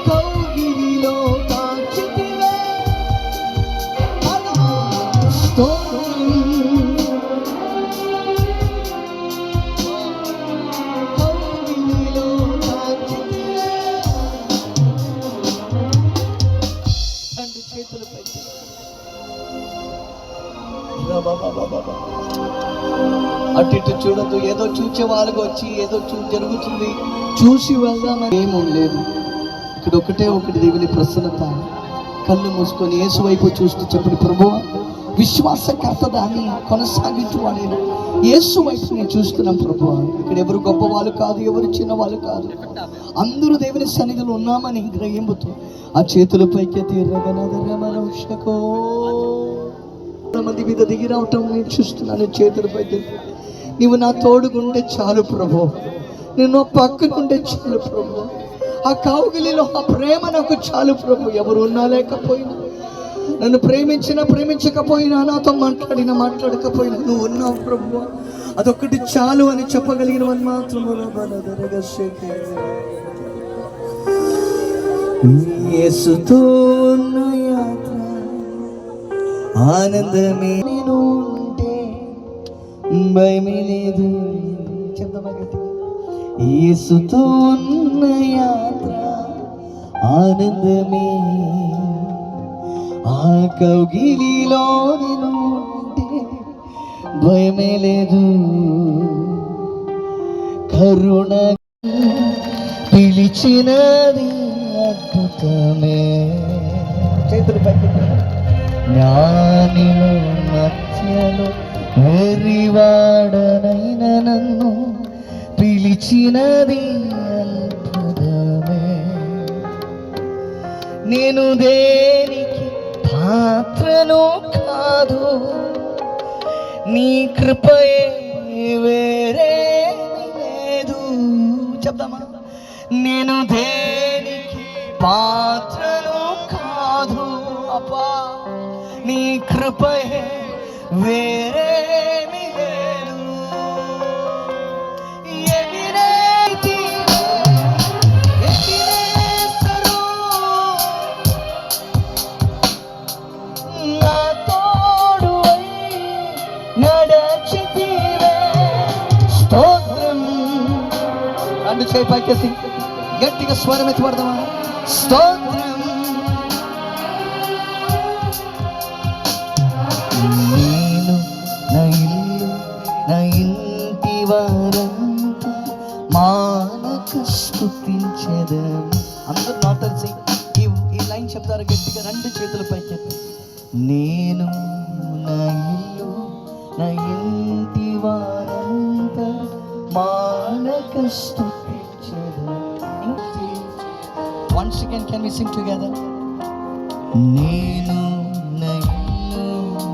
కౌగిలిలో దాచితివే. స్తోత్రం కౌగిలిలో దాచితివే. రెండు చేతులు పెట్టి అటు ఇటు చూడద్దు. ఏదో చూసే వాళ్ళకి వచ్చి ఏదో జరుగుతుంది చూసి వెళ్దామని ఏమీ లేదు. ఇక్కడ ఒకటి దేవుని ప్రసన్నత. కళ్ళు మూసుకొని యేసు వైపు చూస్తూ చెప్పండి, ప్రభువా విశ్వాసకర్త దాన్ని కొనసాగించువాడు యేసు వైపు నేను చూస్తున్నాం ప్రభువా. ఇక్కడ ఎవరు గొప్ప వాళ్ళు కాదు, ఎవరు చిన్న వాళ్ళు కాదు, అందరూ దేవుని సన్నిధిలో ఉన్నామని గ్రహింపుతూ ఆ చేతుల పైకెత్తి ఎర్రగనదరమనోషకో మంది మీద దిగి రావటం నేను చూస్తున్నాను. చేతుల పైకెత్తి నీవు నా తోడుగుండే చాలు ప్రభు, నేను పక్కనుండే చాలు ప్రభు, ఆ కౌగిలిలో ఆ ప్రేమ నాకు చాలు ప్రభు. ఎవరు ఉన్నా లేకపోయినా, నన్ను ప్రేమించకపోయినా, నాతో మాట్లాడకపోయినా నువ్వు ఉన్నావు ప్రభు, అదొక్కటి చాలు అని చెప్పగలిగిన వాడు మాత్రం. యేసుతో ఉన్న యాత్ర ఆనందమే, నేను ఉంటే భయమే లేదు. చెప్తామా గట్టిగా, యేసుతో ఉన్న యాత్ర ఆనందమే, ఆ కౌగిలిలో నేను ఉంటే భయమే లేదు. కరుణ పిలిచినది అద్భుతమే. చేతులు పైకి. జ్ఞానిలో మధ్యలో వెర్రివాడనైన నన్ను పిలిచినది అద్భుతమే. నేను దేనికి పాత్రను కాదు, నీ కృపయే వేరేమీ లేదు. చెప్తామా, నేను దేనికి పాత్రను కాదు అబ్బా, నీ కృపయే వేరేమీ లేదు. నా తోడు నడచితివే. స్తోత్రం. రెండు చేయి పైకెత్తి గట్టిగా స్వరం ఎత్తి పడదామా. స్తోత్రం. నేను నా ఇల్లు నా ఇంటి వారంతా మానక స్తుతించెదము. అందరూ నాటల్సి ఈ లైన్ చెప్తారు గట్టిగా. రెండు చేతుల పైకెత్తి. నేను నా ఇల్లు నా ఇంటి వారంతా మానక స్తుతించెదము. Once again, can we sing together? నేను నా ఇల్లు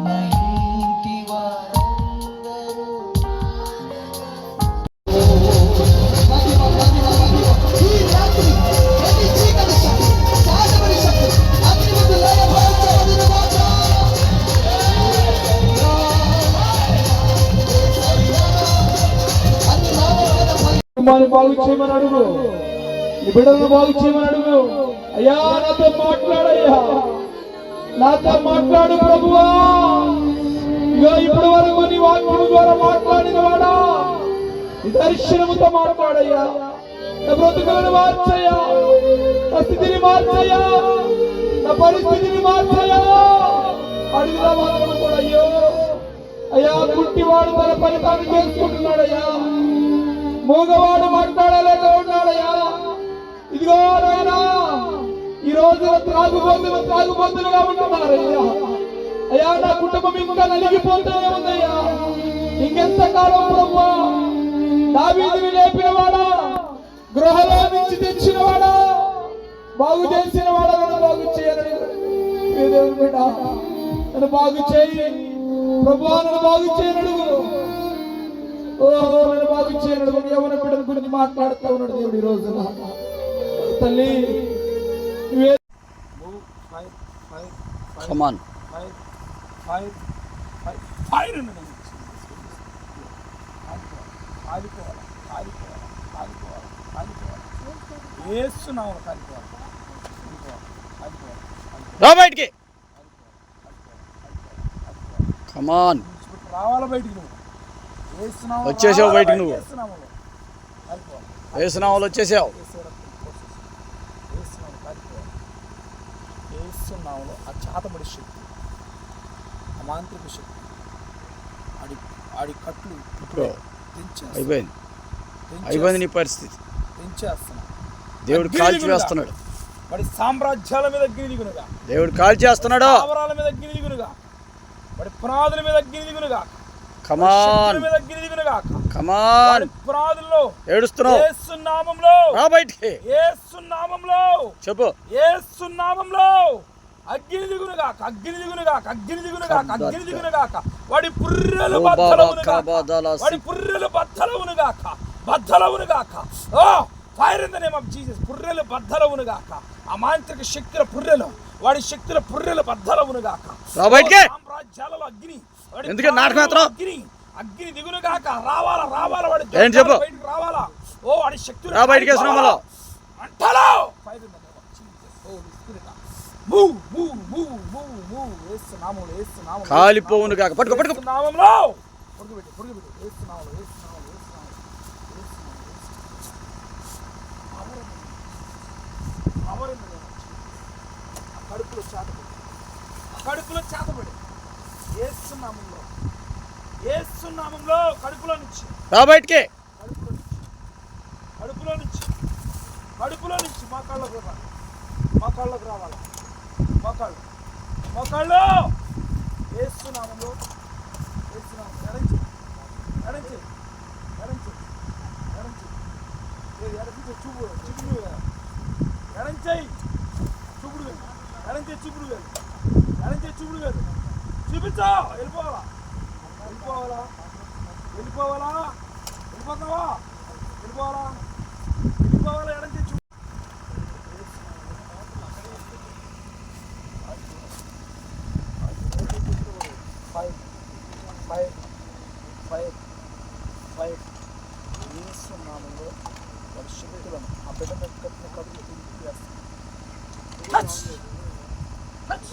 నా ఇంటి వారందరూ. బాగు చేయమని అడుగు, నీ బిడ్డలను బాగు చేయమని అడుగు. అయ్యా నాతో మాట్లాడయ్యా, నాతో మాట్లాడు ప్రభువా. ఇగో ఇప్పటి వరకు నీ వాక్యం ద్వారా మాట్లాడిన వాడా, నీ దర్శనముతో మాట్లాడయ్యా. నా బ్రతుకులను మార్చయ్యా, నా స్థితిని మార్చయ్యా, నా పరిస్థితిని మార్చయ్యా. అడుగుదా మాత్రం కూడా అయ్యో అయ్యా, గుట్టివాడు తన పని తాను చేసుకుంటున్నాడయ్యా, మూగవాడు మాట్లాడలేక ఉన్నాడయ్యా. ఇదిగో నాయనా, ఈ రోజు త్రాగుబోతులుగా ఉంటున్నారయ్యా. అయ్యా నా కుటుంబం ఇంకా నలిగిపోతూనే ఉందయ్యా. ఇంకెంతకాలం ప్రభువా? దావీదుని లేపినవాడా, గృహలో నుంచి తెచ్చినవాడా, బాగు చేసిన వాడా, నన్ను బాగు చేయని దేవుని బిడ్డ, నన్ను బాగు చేయి ప్రభువా, నన్ను బాగు చేయనడు. ఓహో, నన్ను బాగు చేయనడు. యవ్వన బిడ్డల గురించి మాట్లాడుతూ ఉన్నాడు దేవుడు ఈ రోజు. తల్లి ఏస్తున్నావు కాలిపోవాలి. రా బయటికి. కమాన్, రావాలా బయటికి నువ్వు. వచ్చేసావు బయటికి నువ్వు. వేసినావులు వచ్చేసావు. ఏసునామములో ఆ చాతబడి శక్తి, ఆ మాంత్రిక శక్తి, ఆడి కట్లు ఇప్పుడు అయిపోయింది నీ పరిస్థితి. తెంచేస్తున్నా. దేవుడు కాల్చి వేస్తున్నాడు. వాడి సామ్రాజ్యాల మీద అగ్ని దిగునుగా. దేవుడు కాల్చి వేస్తున్నాడు. స్థావరాల మీద అగ్ని దిగునుగా. వాడి పునాదుల మీద అగ్ని దిగునుగా. కమాన్ మీద అగ్ని దిగునుగా. కమాన్. పునాదుల్లో ఏడుస్తున్నావు. యేసు నామములో రా బయటికి. యేసు నామములో చెప్పు. యేసు నామములో అగ్ని దిగునుగా. అగ్ని దిగునుగా. అగ్ని దిగునుగా. అగ్ని దిగునుగా. వాడి పుర్రెలు బద్దలవునుగా. వాడి పుర్రెలు బద్దలవునుగా. బద్దలవునుగా. Oh fire in the name of Jesus. పుర్రెలు బద్దలవునుగా. ఆ మాంత్రిక శక్తుల పుర్రెలు, వాడి శక్తుల పుర్రెలు బద్దలవునుగా. సామ్రాజ్యాలలో అగ్ని. ఎందుకు నాటకం ఎత్తరా? అగ్ని దిగునుగాక. రావాలా రావాలా వాడి ఏం చెప్పు. బయటికి రావాలా. ఓ వాడి శక్తులు రా బయటికి. వేసినామలో అంటలో fire in the name of Jesus. O spirit move move move move move. Yesu నామములో, యేసు నామములో కాలిపోవును కాక. పట్టుకో పట్టుకో. యేసు నామములో పొరుగుబెట్టు పొరుగుబెట్టు. యేసు నామములో, యేసు నామములో, యేసు నామములో, యేసు నామములో. అవరింది కడుపులో చేతపడి, కడుపులో చేతపడి. యేసు నామములో, యేసు నామములో కడుపులో నుంచి. రా బయటికి. కడుపులో నుంచి, కడుపులో నుంచి మోకాళ్ళకు రా. మోకాళ్ళకు రావాలా. మోకాళ్ళు, మోకాళ్ళు. యేసు నామములో, యేసు నామములో. ఎడంచి, ఎడంచి, ఎడంచి, ఎడంచి. ఎడంచి చూపు, చూపుడు వేలు. ఎడంచేయి చూపుడు వేలు. ఎడంచే చూపుడు వేలు. ఎడంచే చూపుడు వేలు. చూపించా. వెళ్ళిపోవాలా, వెళ్ళిపోవాలా, వెళ్ళిపోవాలా, వెళ్ళిపోతావా, వెళ్ళిపోవాలా, వెళ్ళిపోవాలా. ఎడంచే చూపు. Five five five five. Yesu నామములో వారి శక్తులను ఆ బిడ్డ మీద కట్టిన కడుపు తీసేస్తాను. Touch touch.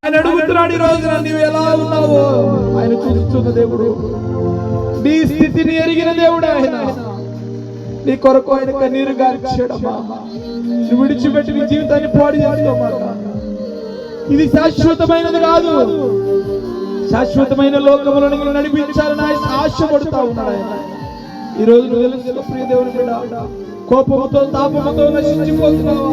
ఆయన అడుగుతున్నాడు ఈ రోజున నీవు ఎలా ఉన్నావో. ఆయన చూస్తున్న దేవుడు, నీ స్థితిని ఎరిగిన దేవుడు ఆయన. నీ కొరకు ఆయన కన్నీరు గార్చాడమ్మా. నువ్వు విడిచిపెట్టి నీ జీవితాన్ని పాడు చేసుకోమాట. ఇది శాశ్వతమైనది కాదు. శాశ్వతమైన లోకములో నిన్ను నడిపించాలని ఆయన ఆశపడుతూ ఉన్నాడు ఆయన. ఈ రోజు నువ్వు తెలుసు ప్రియ దేవుని బిడ్డ, కోపముతో తాపముతో నశించిపోతున్నావా?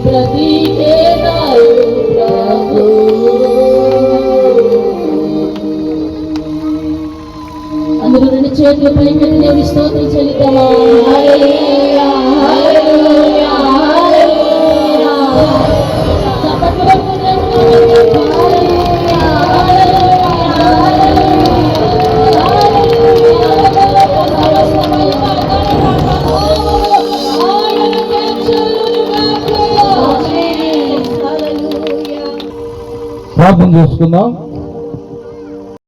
ప్రతికేదను అందరూ రెండు చేతులు పైకి దేవుని స్తోత్రం చెల్లిద్దామా. హల్లెలూయా హల్లెలూయా హల్లెలూయా. చప్పట్లు కొట్టుకుందాం. హల్లెలూయా హల్లెలూయా ప్రార్థన చేసుకుందాం.